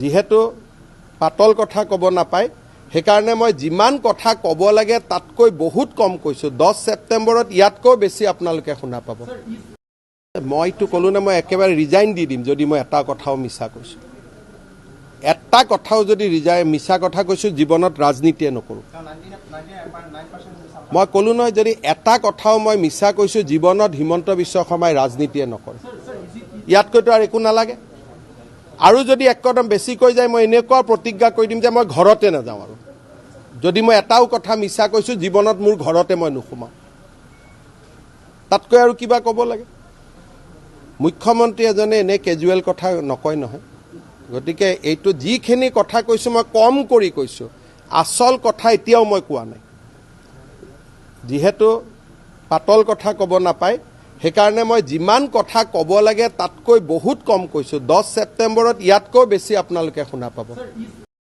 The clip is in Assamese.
যেহেতু পাতল কথা কব নাপায় সেইকাৰণে মই যিমান কথা কব লাগে তাতকৈ বহুত কম কৈছো 10 সেপ্টেম্বৰত ইয়াতকৈ বেছি আপোনালোকে শুনা পাব মইতো কলো না মই একেবাৰে ৰিজাইন দি দিম যদি মই এটা কথাও মিছা কৈছো এটা কথাও যদি মিছা কথা কৈছো জীৱনত ৰাজনীতিয়ে নকৰো মই কলো নহয় যদি এটা কথাও মই মিছা কৈছো জীৱনত হিমন্ত বিশ্ব শৰ্মাই ৰাজনীতিয়ে নকৰে ইয়াতকৈতো আৰু একো নালাগে আৰু যদি একদম বেছি কৈ যায় মই এনেকুৱা প্ৰতিজ্ঞা কৰি দিম যে মই ঘৰতে নাযাওঁ আৰু যদি মই এটাও কথা মিছা কৈছো জীৱনত মোৰ ঘৰতে মই নুখুমাও তাতকৈ আৰু কিবা ক'ব লাগে মুখ্যমন্ত্ৰী এজনে এনে কেজুৱেল কথা নকয় নহয় গতিকে এইটো যিখিনি কথা কৈছো মই কম কৰি কৈছো আসল কথা এতিয়াও মই কোৱা নাই যেহেতু পাতল কথা কব নাপায় সেইকাৰণে মই যিমান কথা কব লাগে তাতকৈ বহুত কম কৈছো 10 সেপ্টেম্বৰত ইয়াতকৈ বেছি আপোনালোকে শুনা পাব